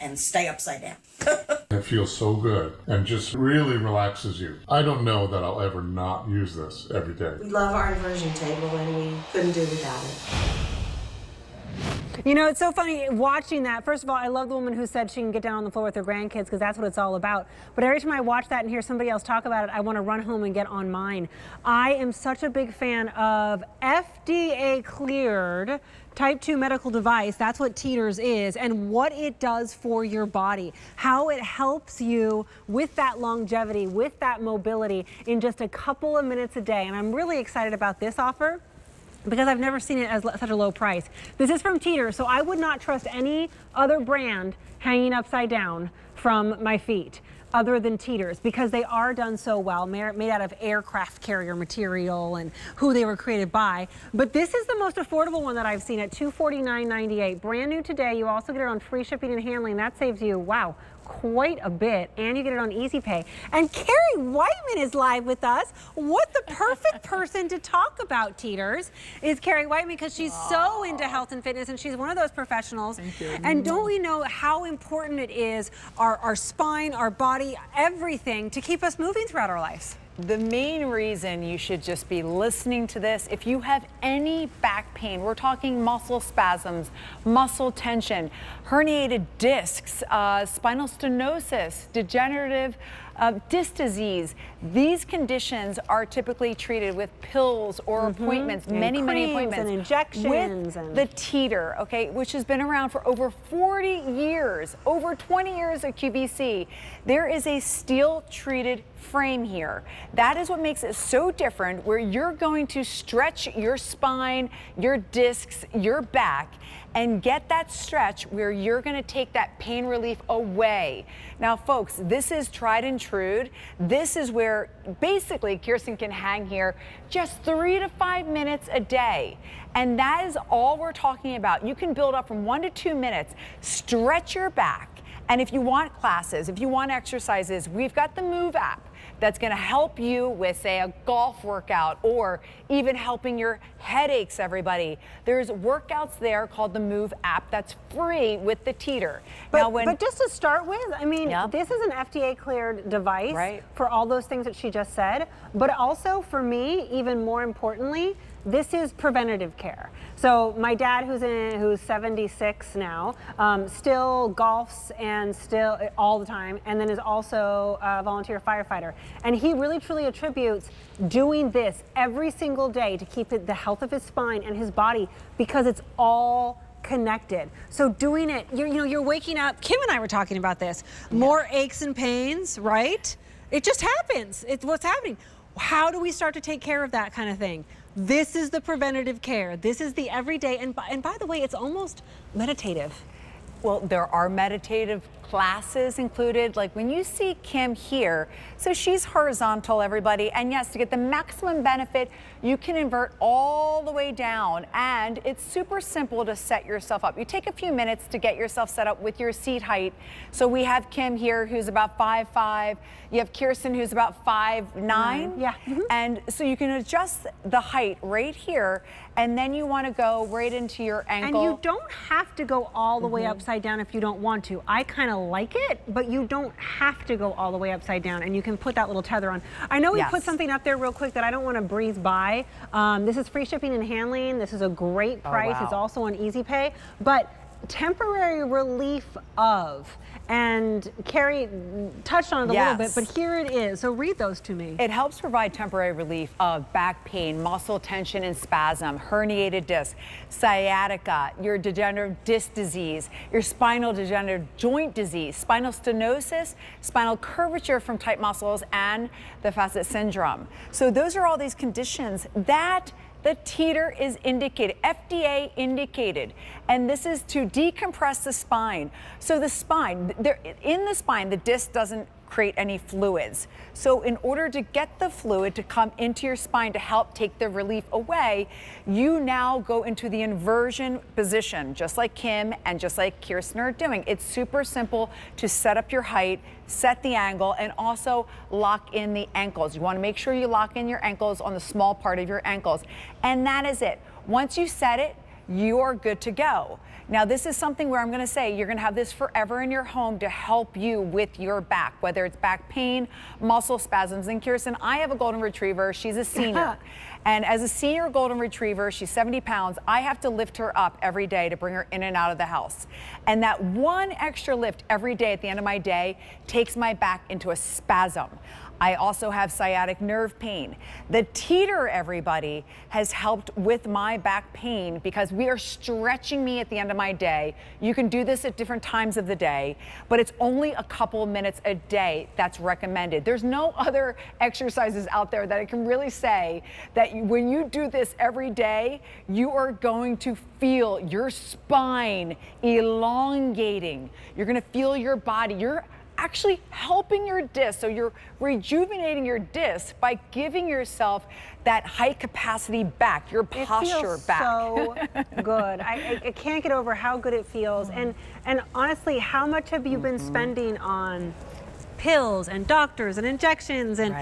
and stay upside down. It feels so good and just really relaxes you. I don't know that I'll ever not use this every day. We love our inversion table and we couldn't do without it. You know, it's so funny watching that. First of all, I love the woman who said she can get down on the floor with her grandkids because that's what it's all about. But every time I watch that and hear somebody else talk about it, I want to run home and get on mine. I am such a big fan of FDA cleared type 2 medical device. That's what Teeters is, and what it does for your body, how it helps you with that longevity, with that mobility in just a couple of minutes a day. And I'm really excited about this offer, because I've never seen it as such a low price. This is from Teeter, so I would not trust any other brand hanging upside down from my feet other than Teeters, because they are done so well, made out of aircraft carrier material and who they were created by. But this is the most affordable one that I've seen at $249.98. Brand new today. You also get it on free shipping and handling. That saves you, wow, quite a bit, and you get it on Easy Pay. And Carrie Whiteman is live with us. What the perfect person to talk about Teeters is Carrie Whiteman, because she's so into health and fitness, and she's one of those professionals. Thank you. And don't we know how important it is, our spine, our body, everything, to keep us moving throughout our lives? The main reason you should just be listening to this, if you have any back pain, we're talking muscle spasms, muscle tension, herniated discs, spinal stenosis, degenerative disc disease. These conditions are typically treated with pills or appointments, And many creams appointments. and injections. With the Teeter, okay, which has been around for over 40 years, over 20 years of QVC. There is a steel-treated frame here. That is what makes it so different, where you're going to stretch your spine, your discs, your back, and get that stretch where you're going to take that pain relief away. Now, folks, this is tried and true. This is where basically Kirsten can hang here just 3 to 5 minutes a day. And that is all we're talking about. You can build up from 1 to 2 minutes, stretch your back. And if you want classes, if you want exercises, we've got the Move app that's going to help you with, say, a golf workout, or even helping your headaches, everybody. There's workouts there called the Move app that's free with the Teeter. But just to start with, I mean, Yeah. this is an FDA cleared device Right. for all those things that she just said. But also for me, even more importantly, this is preventative care. So my dad, who's 76 now, still golfs and still all the time, and then is also a volunteer firefighter. And he really truly attributes doing this every single day to keep the health of his spine and his body, because it's all connected. So doing it, you're waking up. Kim and I were talking about this. More aches and pains, right? It just happens. It's what's happening. How do we start to take care of that kind of thing? This is the preventative care. This is the everyday. And by the way, it's almost meditative. Well, there are meditative classes included. Like when you see Kim here, so she's horizontal, everybody. And yes, to get the maximum benefit, you can invert all the way down. And it's super simple to set yourself up. You take a few minutes to get yourself set up with your seat height. So we have Kim here, who's about 5'5". You have Kirsten, who's about 5'9". Yeah. And so you can adjust the height right here. And then you want to go right into your ankle. And you don't have to go all the way upside down if you don't want to. I kind of like it, but you don't have to go all the way upside down, and you can put that little tether on. I know we put something up there real quick that I don't want to breeze by. This is free shipping and handling. This is a great price. It's also on Easy Pay, but temporary relief of, and Carrie touched on it a little bit, but here it is. So read those to me. It helps provide temporary relief of back pain, muscle tension and spasm, herniated disc, sciatica, your degenerative disc disease, your spinal degenerative joint disease, spinal stenosis, spinal curvature from tight muscles, and the facet syndrome. So those are all these conditions that the Teeter is indicated, FDA indicated, and this is to decompress the spine. So the spine, in the spine, the disc doesn't create any fluids. So in order to get the fluid to come into your spine to help take the relief away, you now go into the inversion position, just like Kim and just like Kirsten are doing. It's super simple to set up your height, set the angle, and also lock in the ankles. You want to make sure you lock in your ankles on the small part of your ankles. And that is it. Once you set it, you are good to go. Now, this is something where I'm going to say you're going to have this forever in your home to help you with your back, whether it's back pain, muscle spasms. And Kirsten, I have a golden retriever. She's a senior. And as a senior golden retriever, she's 70 pounds. I have to lift her up every day to bring her in and out of the house. And that one extra lift every day at the end of my day takes my back into a spasm. I also have sciatic nerve pain. The Teeter, everybody, has helped with my back pain because we are stretching me at the end of my day. You can do this at different times of the day, but it's only a couple minutes a day that's recommended. There's no other exercises out there that I can really say that when you do this every day, you are going to feel your spine elongating. You're going to feel your body. You're actually helping your disc. So you're rejuvenating your disc by giving yourself that height capacity back, your posture back. So good. I can't get over how good it feels. And honestly, how much have you been spending on pills and doctors and injections and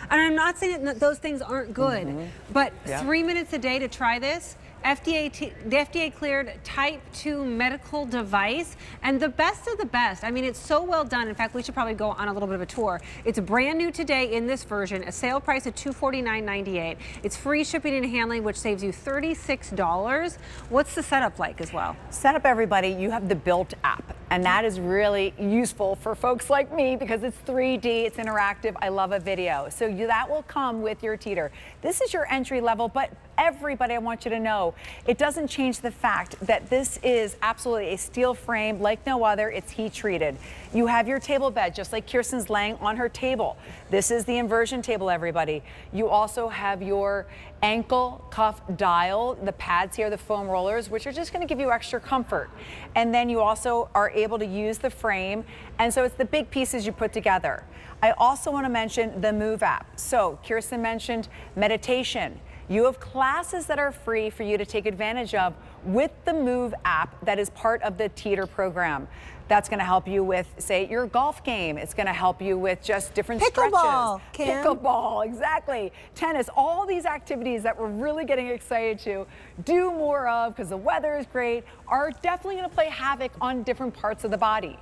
I'm not saying that those things aren't good, but 3 minutes a day to try this. The FDA cleared type 2 medical device, and the best of the best. I mean, it's so well done. In fact, we should probably go on a little bit of a tour. It's brand new today in this version, a sale price of $249.98. It's free shipping and handling, which saves you $36. What's the setup like as well? Setup, everybody, you have the Built app, and that is really useful for folks like me because it's 3D, it's interactive. I love a video. So that will come with your Teeter. This is your entry level, but everybody, I want you to know, it doesn't change the fact that this is absolutely a steel frame like no other. It's heat treated. You have your table bed, just like Kirsten's laying on her table. This is the inversion table, everybody. You also have your ankle cuff dial, the pads here, the foam rollers, which are just going to give you extra comfort. And then you also are able to use the frame. And so it's the big pieces you put together. I also want to mention the Move app. So Kirsten mentioned meditation. You have classes that are free for you to take advantage of with the Move app that is part of the Teeter program. That's going to help you with, say, your golf game. It's going to help you with just different Pickleball, stretches. Kim. Pickleball, exactly. Tennis, all these activities that we're really getting excited to do more of because the weather is great are definitely going to play havoc on different parts of the body.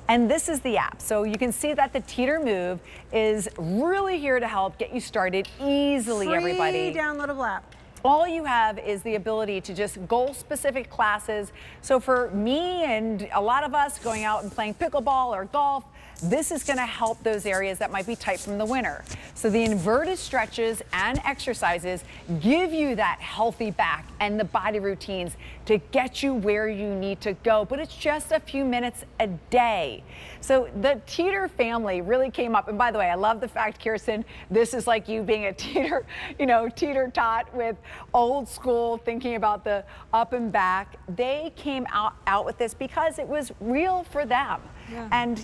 And this is the app. So you can see that the Teeter Move is really here to help get you started easily, everybody. Free downloadable app. All you have is the ability to just goal-specific classes. So for me and a lot of us going out and playing pickleball or golf, this is going to help those areas that might be tight from the winter. So the inverted stretches and exercises give you that healthy back and the body routines to get you where you need to go. But it's just a few minutes a day. So the Teeter family really came up. And by the way, I love the fact, Kirsten, this is like you being a Teeter, Teeter tot with old school, thinking about the up and back. They came out with this because it was real for them. Yeah. And,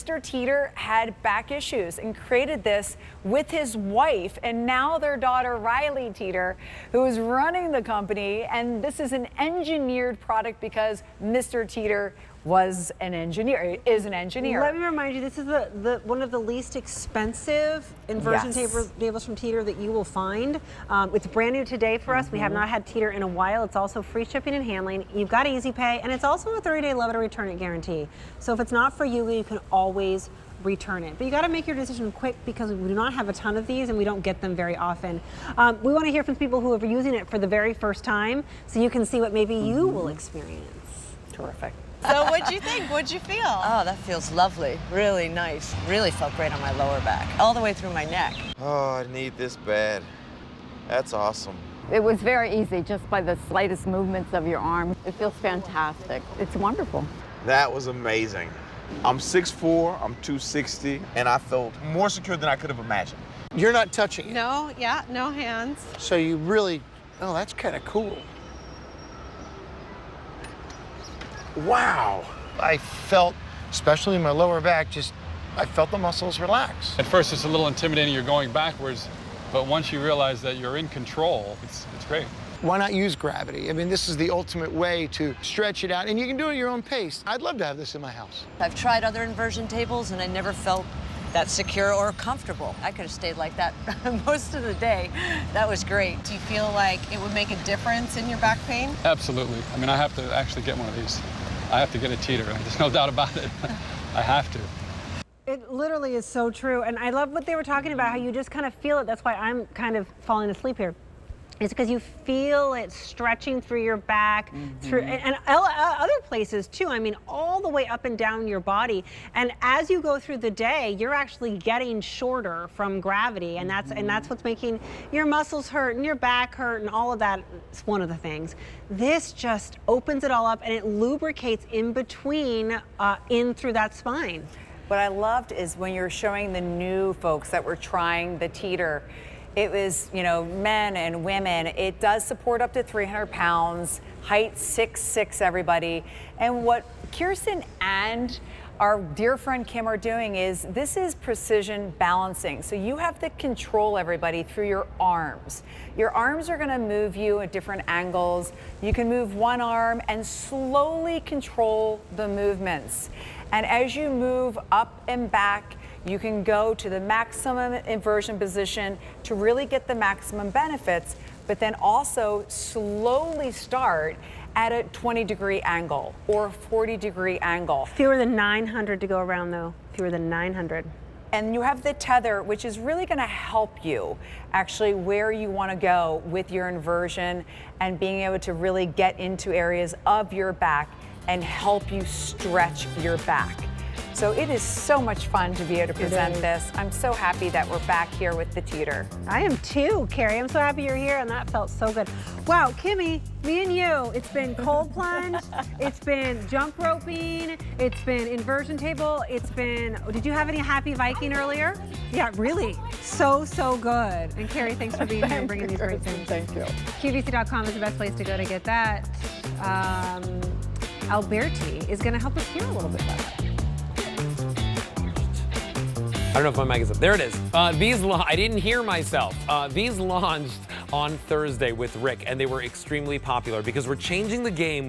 Mr. Teeter had back issues and created this with his wife and now their daughter, Riley Teeter, who is running the company. And this is an engineered product because Mr. Teeter is an engineer. Let me remind you, this is one of the least expensive inversion tables from Teeter that you will find. It's brand new today for us. We have not had Teeter in a while. It's also free shipping and handling. You've got easy pay, and it's also a 30-day love it or return it guarantee. So if it's not for you, you can always return it. But you got to make your decision quick because we do not have a ton of these and we don't get them very often. We want to hear from people who are using it for the very first time so you can see what maybe you will experience. Terrific. So what'd you think? What'd you feel? Oh, that feels lovely. Really nice. Really felt great on my lower back, all the way through my neck. Oh, I need this bad. That's awesome. It was very easy, just by the slightest movements of your arm. It feels fantastic. It's wonderful. That was amazing. I'm 6'4", I'm 260, and I felt more secure than I could have imagined. You're not touching it. No, no hands. So you really, that's kind of cool. Wow. I felt, especially in my lower back, I felt the muscles relax. At first it's a little intimidating, you're going backwards, but once you realize that you're in control, it's great. Why not use gravity? I mean, this is the ultimate way to stretch it out, and you can do it at your own pace. I'd love to have this in my house. I've tried other inversion tables and I never felt that's secure or comfortable. I could have stayed like that most of the day. That was great. Do you feel like it would make a difference in your back pain? Absolutely. I mean, I have to actually get one of these. I have to get a Teeter. There's no doubt about it. I have to. It literally is so true. And I love what they were talking about, how you just kind of feel it. That's why I'm kind of falling asleep here. It's because you feel it stretching through your back, through and other places too. I mean, all the way up and down your body. And as you go through the day, you're actually getting shorter from gravity, and that's what's making your muscles hurt and your back hurt and all of that. It's one of the things. This just opens it all up and it lubricates in between, in through that spine. What I loved is when you're showing the new folks that were trying the Teeter, it was, you know, men and women. It does support up to 300 pounds, height 6'6", everybody. And what Kirsten and our dear friend Kim are doing is, this is precision balancing. So you have to control everybody through your arms. Your arms are gonna move you at different angles. You can move one arm and slowly control the movements. And as you move up and back, you can go to the maximum inversion position to really get the maximum benefits, but then also slowly start at a 20-degree angle or 40-degree angle. Fewer than 900 to go around though, fewer than 900. And you have the tether, which is really gonna help you actually where you wanna go with your inversion and being able to really get into areas of your back and help you stretch your back. So it is so much fun to be able to present this. I'm so happy that we're back here with the Teeter. I am too, Carrie. I'm so happy you're here, and that felt so good. Wow, Kimmy, me and you, it's been cold plunge, it's been jump roping, it's been inversion table, it's been, did you have any Happy Viking earlier? Yeah, really, so good. And Carrie, thanks for being here and bringing these great things. Thank you. QVC.com is the best place to go to get that. Alberti is gonna help us hear a little bit better. I don't know if my mic is up. There it is. I didn't hear myself. These launched on Thursday with Rick, and they were extremely popular because we're changing the game.